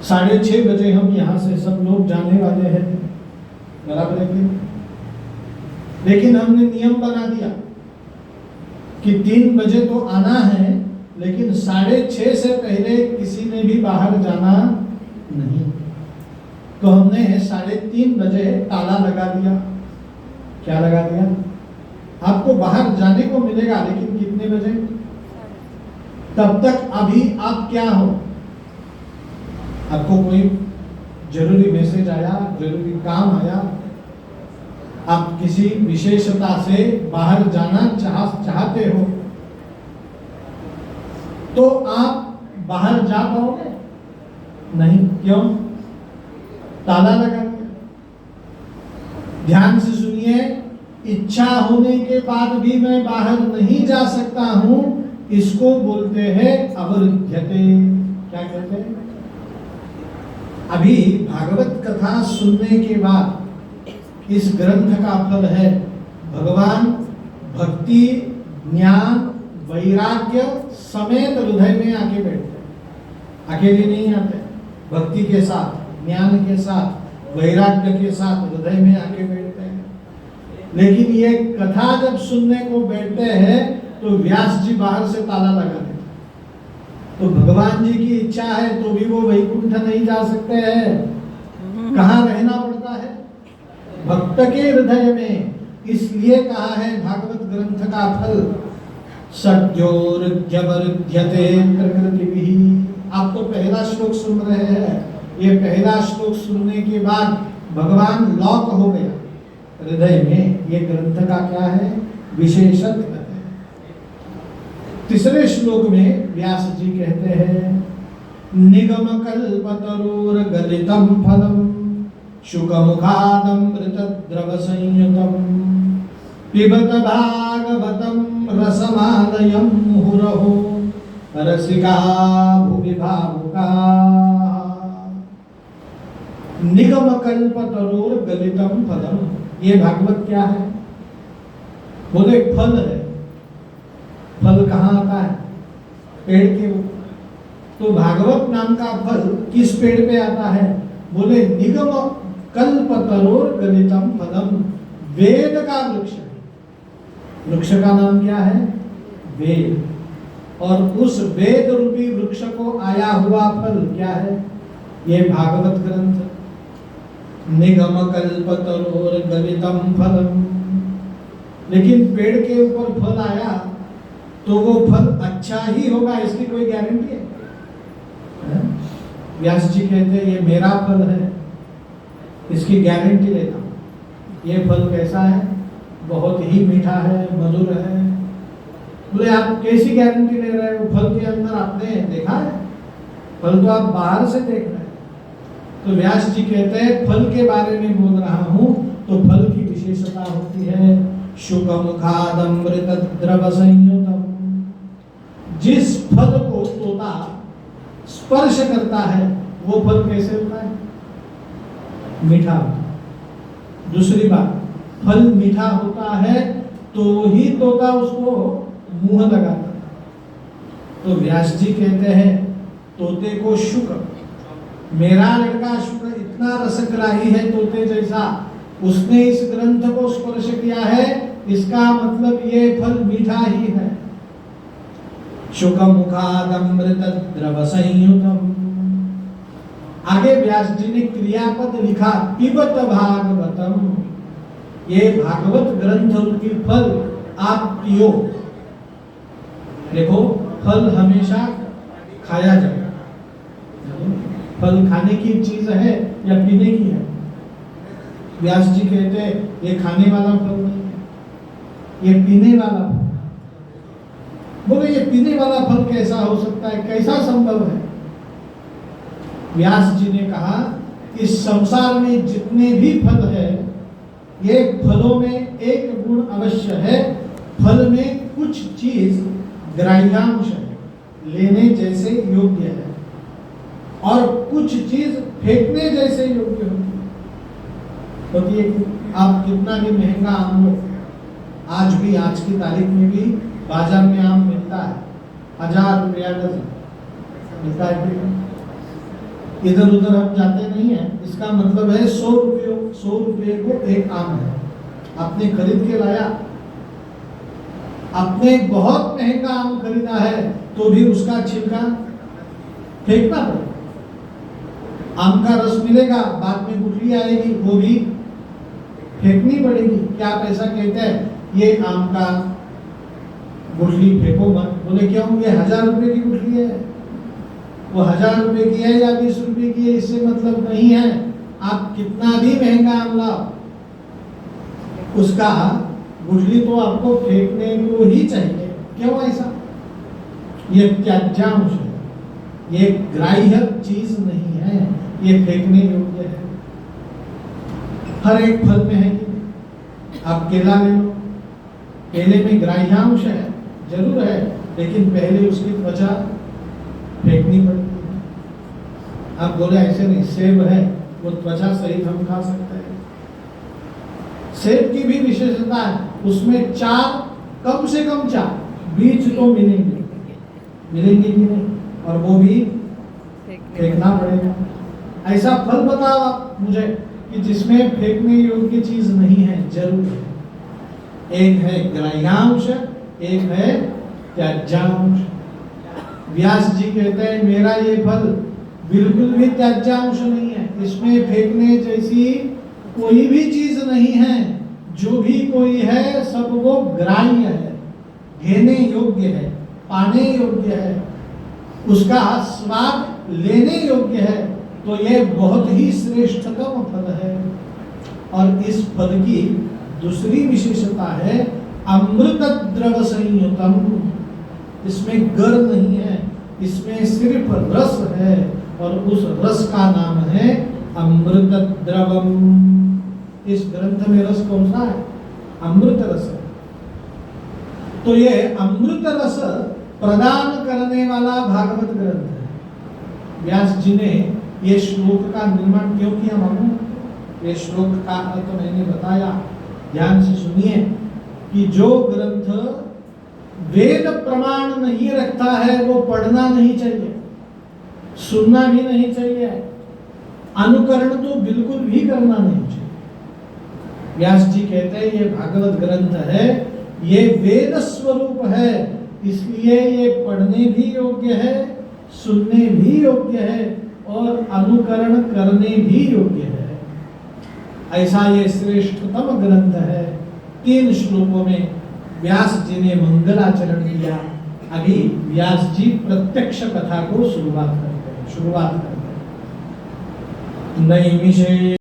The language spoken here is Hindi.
6:30 बजे हम यहाँ से सब लोग जाने वाले हैं, बराबर है कि? लेकिन हमने नियम बना दिया कि 3 बजे तो आना है, लेकिन 6:30 से पहले किसी ने भी बाहर जाना नहीं। तो हमने 3:30 बजे ताला लगा दिया। क्या लगा दिया? आपको बाहर जाने को मिलेगा, लेकिन कितने बजे? तब तक अभी आप क्या हो? आपको कोई जरूरी मैसेज आया, जरूरी काम आया, आप किसी विशेषता से बाहर जाना चाहते हो, तो आप बाहर जा पाओगे नहीं। क्यों? ताला लगा दिया। ध्यान से सुनिए, इच्छा होने के बाद भी मैं बाहर नहीं जा सकता हूं, इसको बोलते हैं अवरुध्यते। क्या कहते हैं? अभी भागवत कथा सुनने के बाद इस ग्रंथ का फल है भगवान भक्ति, ज्ञान, वैराग्य समेत हृदय में आके बैठते हैं। अकेले नहीं आते, भक्ति के साथ, ज्ञान के साथ, वैराग्य के साथ हृदय में आके बैठते हैं। लेकिन ये कथा जब सुनने को बैठते हैं तो व्यास जी बाहर से ताला लगा देते। तो भगवान जी की इच्छा है तो भी वो वैकुंठ नहीं जा सकते हैं। कहाँ रहना पड़ता है? भक्त के हृदय में। इसलिए कहा है भागवत ग्रंथ का फल सद्योरुध्यते प्रकृतिभिः। आप तो पहला श्लोक सुन रहे हैं, ये पहला श्लोक सुनने के बाद भगवान लॉक हो गया हृदय में। ये ग्रंथ का क्या है? विशेषत्व है। तीसरे श्लोक में व्यास जी कहते हैं निगम कल्पतरुर गलितम फलम शुकमुखादमृत द्रव संयुतम पिबत भागवतम रसमालयम मुहुरहो रसिका भुवि भावुका। निगम कल्पतरुर गलितम फलम, ये भागवत क्या है? बोले फल है। फल कहाँ आता है? पेड़ के ऊपर। तो भागवत नाम का फल किस पेड़ पे आता है? बोले निगम कल्पतरोर गलितम फलम, वेद का वृक्ष है। वृक्ष का नाम क्या है? वेद। और उस वेद रूपी वृक्ष को आया हुआ फल क्या है? ये भागवत ग्रंथ। निगम कल्पतरोर गलितम फलम। लेकिन पेड़ के ऊपर फल आया तो वो फल अच्छा ही होगा, इसकी कोई गारंटी है? व्यास जी कहते हैं ये मेरा फल है, इसकी गारंटी लेता हूँ। ये फल कैसा है? बहुत ही मीठा है, मधुर है। बोले आप कैसी गारंटी ले रहे हो? फल के अंदर आपने देखा है? फल तो आप बाहर से देख रहे हैं। तो व्यास जी कहते हैं फल के बारे में बोल रहा हूँ, तो फल की विशेषता होती है शुकमुखादमृत द्रव संयुतम। जिस फल को तोता स्पर्श करता है वो फल कैसे होता है? मीठा। दूसरी बात, फल मीठा होता है तो ही तोता उसको मुंह लगाता है। तो व्यास जी कहते हैं तोते को शुक, मेरा लड़का शुक इतना रसग्राही है तोते जैसा, उसने इस ग्रंथ को स्पर्श किया है, इसका मतलब ये फल मीठा ही है। शुकमुखादमृत द्रव संयुतम। आगे व्यास जी ने क्रियापद लिखा पिबत भागवतम। ये भागवत ग्रंथ रूपी फल आप पियो। देखो फल हमेशा खाया जाए। फल खाने की चीज है या पीने की है? व्यास जी कहते हैं ये खाने वाला फल नहीं है, ये पीने वाला फल। बोले ये पीने वाला फल कैसा हो सकता है? कैसा संभव है? व्यास जी ने कहा इस संसार में जितने भी फल है, ये फलों में एक गुण अवश्य है, फल में कुछ चीज ग्राह्यांश है, लेने जैसे योग्य है, और कुछ चीज फेंकने जैसे योग्य होती है। आप कितना भी महंगा आम लो, आज भी, आज की तारीख में भी बाजार में आम मिलता है 1000 रुपया डजन मिलता है। इधर उधर हम जाते नहीं है। इसका मतलब है 100 रुपये को एक आम है, आपने खरीद के लाया, आपने बहुत महंगा आम खरीदा है तो भी उसका छिलका फेंकना पड़ेगा। आम का रस मिलेगा, बाद में गुठली आएगी, वो भी फेंकनी पड़ेगी। क्या आप ऐसा कहते हैं ये आम का गुठली फेंको मत? बोले क्यों? ये 1000 रुपए की गुठली है, वो 1000 रुपए की है या 20 रुपए की है, इससे मतलब नहीं है। आप कितना भी महंगा आम लाओ, उसका गुठली तो आपको फेंकने को ही चाहिए। क्यों ऐसा? ये त्याज्यांश है, ये ग्राह्य चीज नहीं है, ये फेंकने योग्य है। हर एक फल में है कि आप केला ले लो, केले में ग्राह्यांश है, जरूर है, लेकिन पहले उसकी त्वचा फेंकनी पड़ती है। आप बोले ऐसे नहीं, सेब है वो त्वचा सहित हम खा सकते हैं। सेब की भी विशेषता है, उसमें 4 कम से कम 4 बीज तो मिलेंगे कि नहीं, और वो भी फेंकना पड़ेगा। ऐसा फल बताओ आप मुझे कि जिसमें फेंकने योग्य चीज नहीं है, जरूर है। एक है ग्राह्यांश, एक है त्याज्यांश। व्यास जी कहते हैं मेरा ये फल बिल्कुल भी त्याज्यांश नहीं है, इसमें फेंकने जैसी कोई भी चीज नहीं है। जो भी कोई है सब वो ग्राह्य है, घेने योग्य है, पाने योग्य है, उसका स्वाद लेने योग्य है। तो ये बहुत ही श्रेष्ठतम फल है। और इस फल की दूसरी विशेषता है अमृत द्रव संयुतम। इसमें गर नहीं है, इसमें सिर्फ रस है, और उस रस का नाम है अमृत द्रवम। इस ग्रंथ में रस कौन सा है? अमृत रस है। तो ये अमृत रस प्रदान करने वाला भागवत ग्रंथ है। व्यास जी ने ये श्लोक का निर्माण क्यों किया मालूम? ये श्लोक का अर्थ मैंने बताया, ध्यान से सुनिए कि जो ग्रंथ वेद प्रमाण नहीं रखता है वो पढ़ना नहीं चाहिए, सुनना भी नहीं चाहिए, अनुकरण तो बिल्कुल भी करना नहीं चाहिए। व्यास जी कहते हैं ये भागवत ग्रंथ है, ये वेद स्वरूप है, इसलिए ये पढ़ने भी योग्य है, सुनने भी योग्य है, और अनुकरण करने भी योग्य है। ऐसा ये श्रेष्ठतम ग्रंथ है। 3 श्लोकों में व्यास जी ने मंगलाचरण किया। अभी व्यास जी प्रत्यक्ष कथा को शुरुआत करते हैं। नैमिषे